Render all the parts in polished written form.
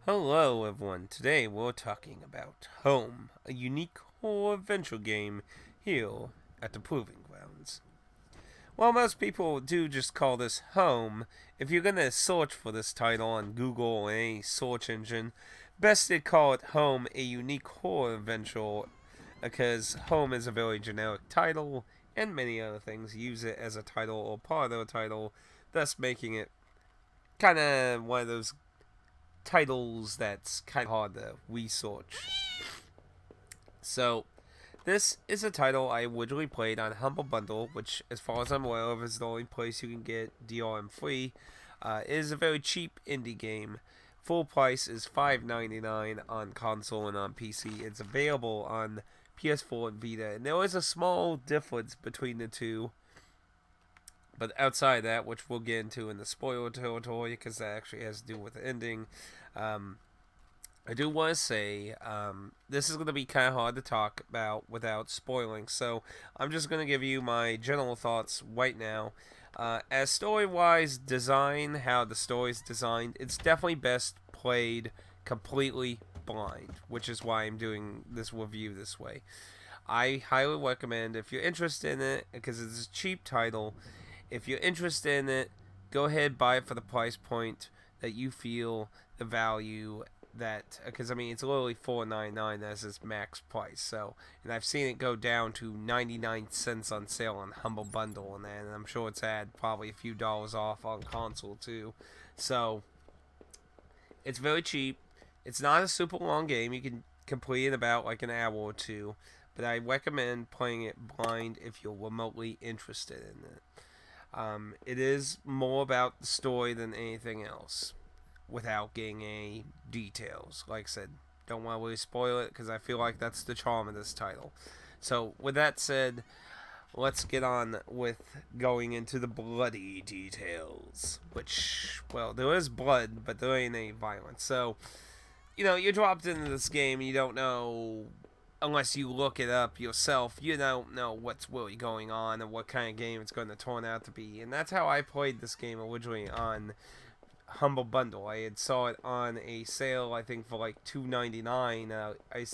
Hello, everyone. Today we're talking about Home, a unique horror adventure game here at the Proving Grounds. While most people do just call this Home, if you're gonna search for this title on Google or any search engine, best to call it Home, a unique horror adventure, because Home is a very generic title, and many other things use it as a title or part of a title, thus making it kind of one of those titles that's kind of hard to research. So, this is a title I originally played on Humble Bundle, which, as far as I'm aware of, is the only place you can get DRM free. It is a very cheap indie game. Full price is $5.99 on console and on PC. It's available on PS4 and Vita, and there is a small difference between the two. But outside of that, which we'll get into in the spoiler territory, because that actually has to do with the ending, um, I do want to say this is going to be kind of hard to talk about without spoiling, so I'm just going to give you my general thoughts right now. As story-wise, design, how the story's designed, it's definitely best played completely blind, which is why I'm doing this review this way. I highly recommend, if you're interested in it, because it's a cheap title, if you're interested in it, go ahead, buy it for the price point that you feel the value that, because I mean it's literally $4.99 as its max price. So, and I've seen it go down to 99 cents on sale on Humble Bundle and that, and I'm sure it's had probably a few dollars off on console too. So it's very cheap. It's not a super long game. You can complete in about like an hour or two, but I recommend playing it blind if you're remotely interested in it. It is more about the story than anything else, without getting any details. Like I said, don't want to really spoil it because I feel like that's the charm of this title. So, with that said, let's get on with going into the bloody details. Which, well, there is blood, but there ain't any violence. So, you're dropped into this game and you don't know, unless you look it up yourself, you don't know what's really going on and what kind of game it's going to turn out to be. And that's how I played this game originally on Humble Bundle. I had saw it on a sale, I think for like $2.99. I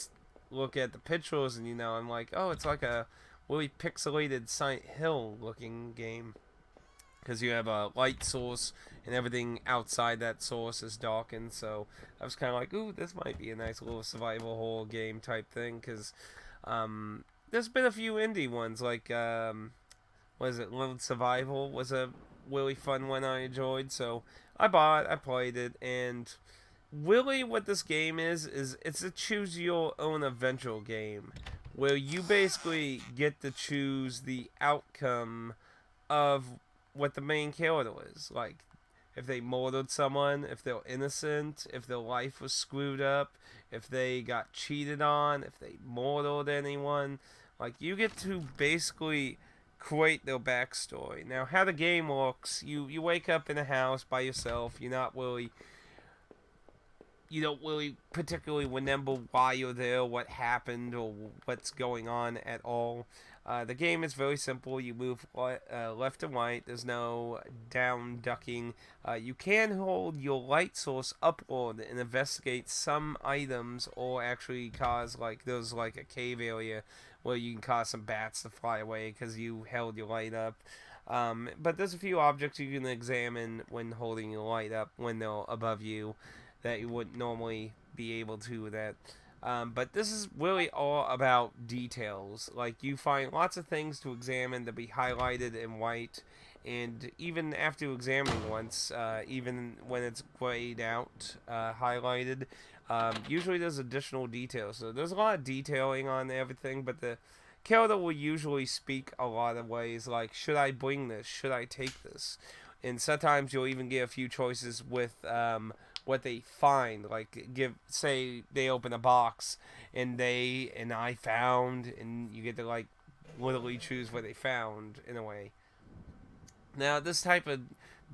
look at the pictures and I'm like, oh, it's like a really pixelated Silent Hill looking game, because you have a light source and everything outside that source is darkened. So I was kind of like, ooh, this might be a nice little survival horror game type thing, because there's been a few indie ones like what is it, Lone Survival was a really fun one I enjoyed. So I played it, and really what this game is it's a choose your own adventure game where you basically get to choose the outcome of what the main character is. Like, if they murdered someone, if they're innocent, if their life was screwed up, if they got cheated on, if they murdered anyone. Like, you get to basically create their backstory. Now, how the game works, you wake up in a house by yourself. You don't really particularly remember why you're there, what happened, or what's going on at all. The game is very simple. You move left and right. There's no down ducking. You can hold your light source upward and investigate some items, or actually cause, like, there's like a cave area where you can cause some bats to fly away because you held your light up. But there's a few objects you can examine when holding your light up when they're above you that you wouldn't normally be able to with that. But this is really all about details. Like, you find lots of things to examine to be highlighted in white, and even after examining once, even when it's grayed out, highlighted, usually there's additional details. So there's a lot of detailing on everything, but the character will usually speak a lot of ways, like, should I bring this? Should I take this? And sometimes you'll even get a few choices with what they find. Like, say they open a box and I found, and you get to, like, literally choose what they found in a way. Now, this type of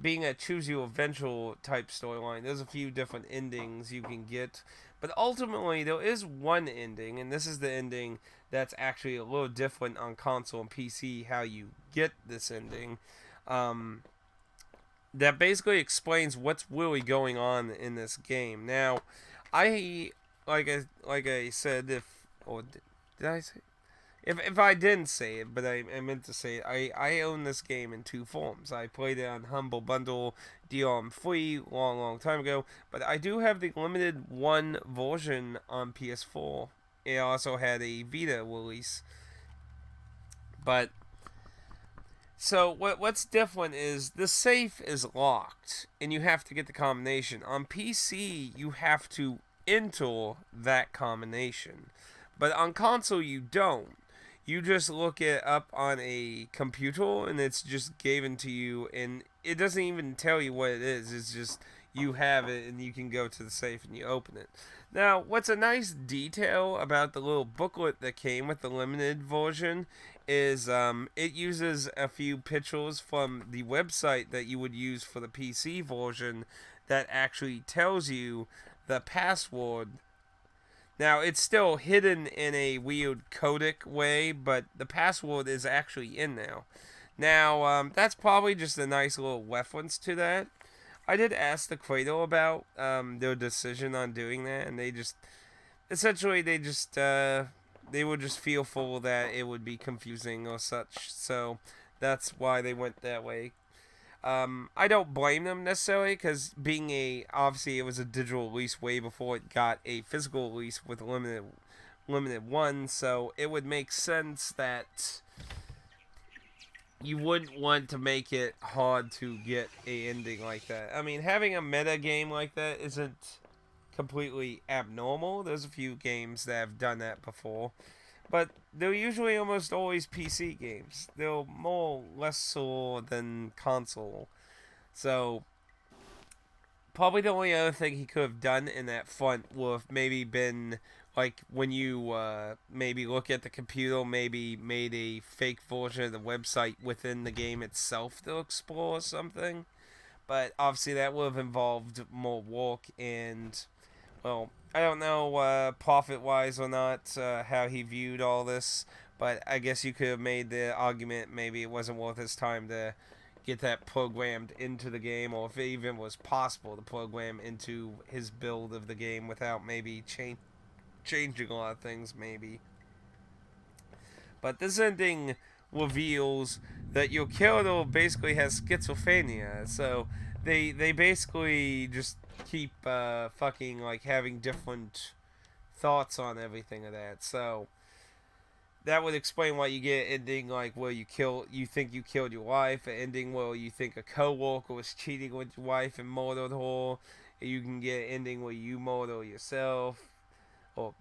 being a choose your adventure type storyline, there's a few different endings you can get, but ultimately there is one ending, and this is the ending that's actually a little different on console and PC. How you get this ending, um, that basically explains what's really going on in this game. Now, I like I said, if or did I say, if I didn't say it, but I meant to say it, I own this game in two forms. I played it on Humble Bundle DRM free long time ago, but I do have the limited one version on PS4. It also had a Vita release, but so what's different is the safe is locked and you have to get the combination. On PC, you have to enter that combination. But on console you don't. You just look it up on a computer and it's just given to you and it doesn't even tell you what it is. It's just you have it and you can go to the safe and you open it. Now, what's a nice detail about the little booklet that came with the limited version is it uses a few pictures from the website that you would use for the PC version that actually tells you the password. Now, it's still hidden in a weird codec way, but the password is actually in there. Now, that's probably just a nice little reference to that. I did ask the Cradle about their decision on doing that, and they just essentially they were just fearful that it would be confusing or such. So that's why they went that way. I don't blame them necessarily because being obviously it was a digital release way before it got a physical release with a limited one, so it would make sense that you wouldn't want to make it hard to get a ending like that. I mean, having a meta game like that isn't completely abnormal. There's a few games that have done that before, but they're usually almost always PC games. They're more less so than console. So probably the only other thing he could have done in that front would have maybe been like when you maybe look at the computer, maybe made a fake version of the website within the game itself to explore or something. But obviously that would have involved more work and, well, I don't know profit wise or not how he viewed all this, but I guess you could have made the argument maybe it wasn't worth his time to get that programmed into the game, or if it even was possible to program into his build of the game without maybe changing a lot of things, maybe. But this ending reveals that your character basically has schizophrenia, so they basically just keep fucking like having different thoughts on everything of that. So that would explain why you get an ending like where you think you killed your wife, an ending where you think a coworker was cheating with your wife and murdered her. You can get an ending where you murder yourself, or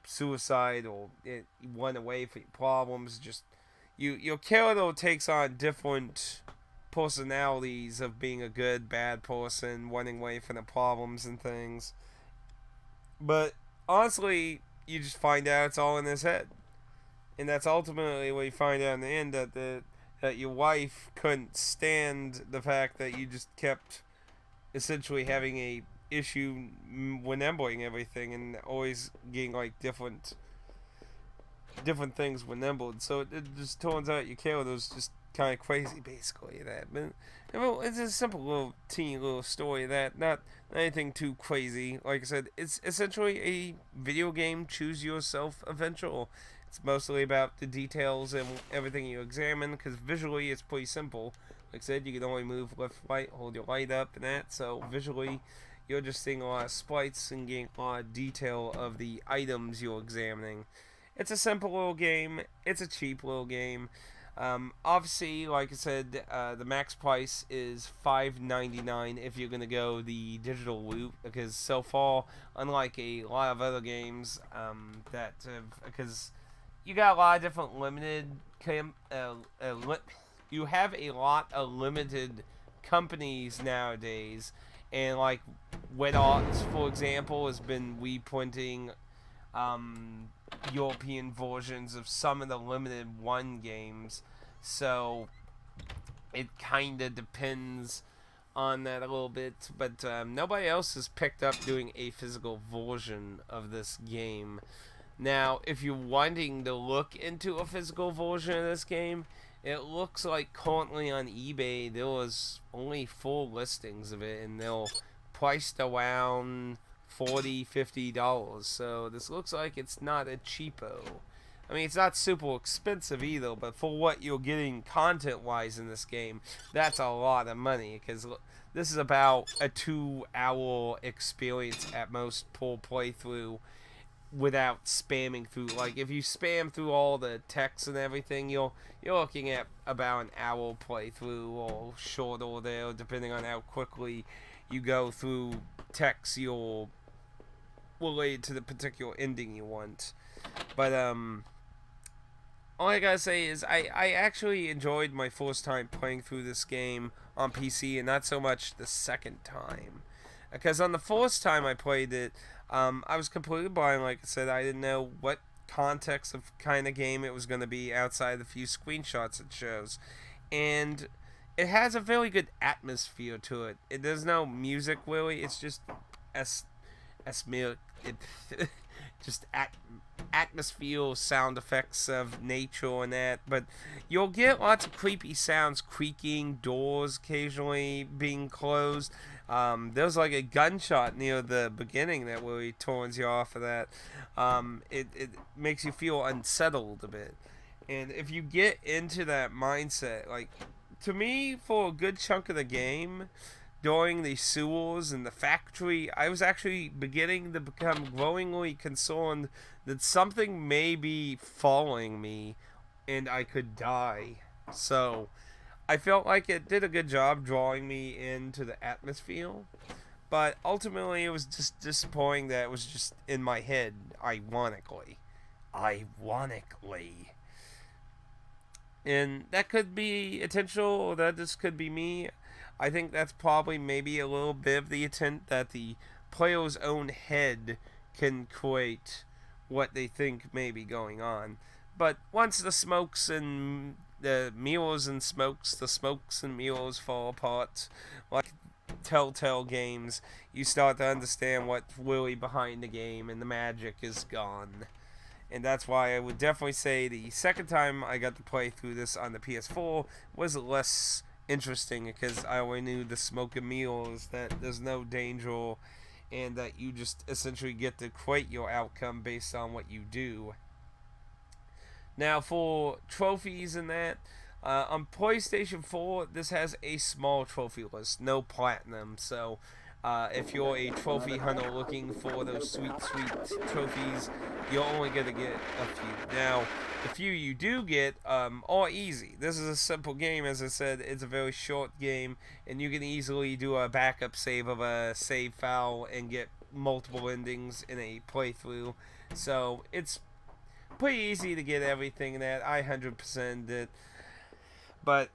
suicide, or it went away for your problems. Just your character takes on different personalities of being a good, bad person, running away from the problems and things. But honestly, you just find out it's all in his head, and that's ultimately what you find out in the end, that your wife couldn't stand the fact that you just kept essentially having a issue remembering everything and always getting like different things remembered. So it just turns out your character was just kind of crazy, basically. That, but it's a simple little teeny little story that not anything too crazy. Like I said, it's essentially a video game choose yourself adventure. It's mostly about the details and everything you examine, because visually it's pretty simple. Like I said, you can only move left, right, hold your light up, and that. So visually, you're just seeing a lot of sprites and getting a lot of detail of the items you're examining. It's a simple little game. It's a cheap little game. Obviously, like I said, the max price is $5.99 if you're gonna go the digital route, because so far, unlike a lot of other games, because you got a lot of different you have a lot of limited companies nowadays, and like Wet Arts, for example, has been reprinting European versions of some of the limited one games, so it kind of depends on that a little bit, but nobody else has picked up doing a physical version of this game. Now, if you're wanting to look into a physical version of this game, It looks like currently on eBay there was only 4 listings of it, and they're priced around $40-50. So this looks like it's not a cheapo. I mean, it's not super expensive either, but for what you're getting content-wise in this game, that's a lot of money, because this is about a 2-hour experience at most per playthrough, without spamming through. Like, if you spam through all the text and everything, you're looking at about an hour playthrough, or shorter there, depending on how quickly you go through text you're related to the particular ending you want. But all I gotta say is I actually enjoyed my first time playing through this game on PC, and not so much the second time. Because on the first time I played it, I was completely blind. Like I said, I didn't know what context of kind of game it was going to be outside the few screenshots it shows. And it has a very good atmosphere to it. There's no music really. It's just just atmosphere, sound effects of nature and that. But you'll get lots of creepy sounds, creaking, doors occasionally being closed. There's like a gunshot near the beginning that really turns you off of that. It makes you feel unsettled a bit. And if you get into that mindset, like, to me, for a good chunk of the game, during the sewers and the factory, I was actually beginning to become growingly concerned that something may be following me and I could die. So I felt like it did a good job drawing me into the atmosphere, but ultimately it was just disappointing that it was just in my head, ironically. Ironically. And that could be intentional, or that just could be me. I think that's probably maybe a little bit of the intent, that the player's own head can create what they think may be going on. But once the smokes and the mirrors and smokes, the smokes and mirrors fall apart, like Telltale games, you start to understand what's really behind the game, and the magic is gone. And that's why I would definitely say the second time I got to play through this on the PS4 was less interesting, because I already knew the smoke and mirrors, that there's no danger, and that you just essentially get to create your outcome based on what you do. Now, for trophies and that, on PlayStation 4, this has a small trophy list, no platinum. So, if you're a trophy hunter looking for those sweet, sweet trophies, you're only going to get a few. Now, the few you do get are easy. This is a simple game, as I said. It's a very short game, and you can easily do a backup save of a save file and get multiple endings in a playthrough. So, it's pretty easy to get everything that I 100% did. But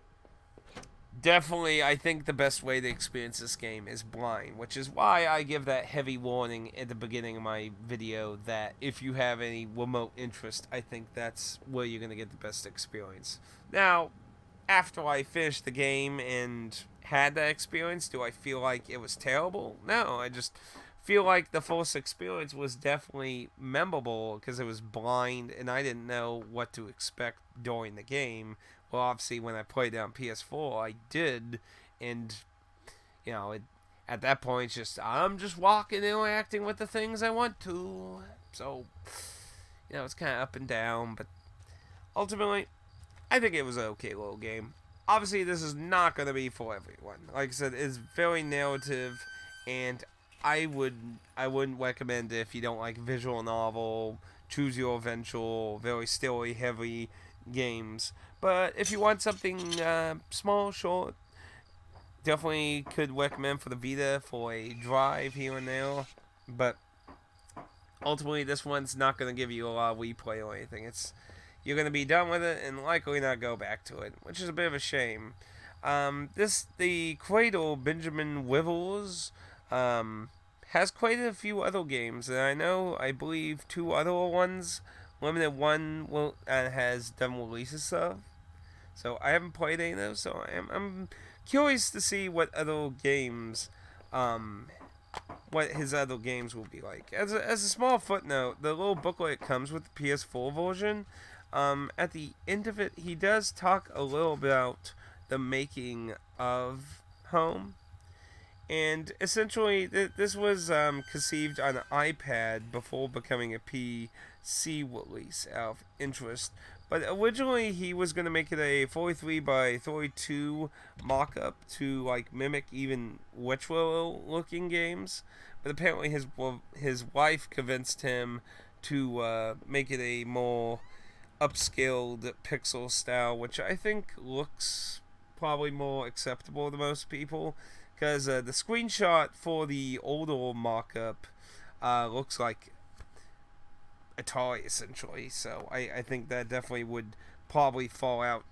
definitely, I think the best way to experience this game is blind, which is why I give that heavy warning at the beginning of my video that if you have any remote interest, I think that's where you're going to get the best experience. Now, after I finished the game and had that experience, do I feel like it was terrible? No, I just feel like the first experience was definitely memorable because it was blind and I didn't know what to expect during the game. Well, obviously, when I played it on PS4, I did, and at that point, I'm just walking, interacting with the things I want to. So, it's kind of up and down, but ultimately, I think it was an okay little game. Obviously, this is not going to be for everyone. Like I said, it's very narrative, and I wouldn't recommend it if you don't like visual novel, choose your adventure, very story heavy games. But if you want something small, short, definitely could recommend for the Vita for a drive here and there. But ultimately, this one's not going to give you a lot of replay or anything. You're going to be done with it and likely not go back to it, which is a bit of a shame. The creator, Benjamin Wivels, has quite a few other games, and I believe 2 other ones. Limited One has done releases of. So I haven't played any of those, so I'm curious to see what other games, what his other games will be like. As a small footnote, the little booklet comes with the PS4 version. At the end of it, he does talk a little about the making of Home. And essentially, this was conceived on an iPad before becoming a PC release out of interest. But originally, he was going to make it a 43 by 32 mock-up to like mimic even retro looking games. But apparently, his wife convinced him to make it a more upscaled pixel style, which I think looks probably more acceptable to most people. Because the screenshot for the older mock-up looks like Atari, essentially. So I think that definitely would probably fall out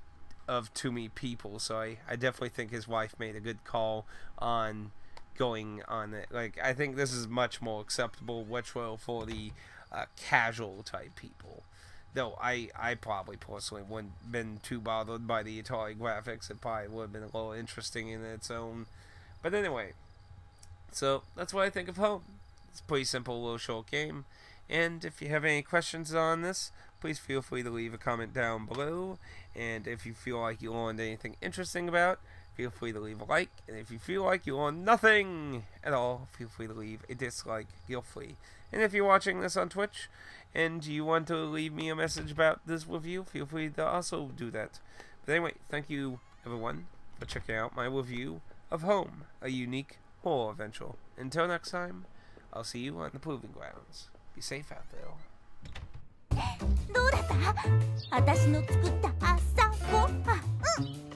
of too many people. So I definitely think his wife made a good call on going on it. Like, I think this is much more acceptable retro for the casual type people. Though I probably personally wouldn't been too bothered by the Atari graphics. It probably would have been a little interesting in its own. But anyway, so that's what I think of Home. It's a pretty simple little short game. And if you have any questions on this, please feel free to leave a comment down below. And if you feel like you learned anything interesting about it, feel free to leave a like. And if you feel like you learned nothing at all, feel free to leave a dislike, guilt free. And if you're watching this on Twitch and you want to leave me a message about this review, feel free to also do that. But anyway, thank you everyone for checking out my review of Home, a unique horror adventure. Until next time, I'll see you on the proving grounds. Be safe out there. どうだった？私の作った朝ごはん。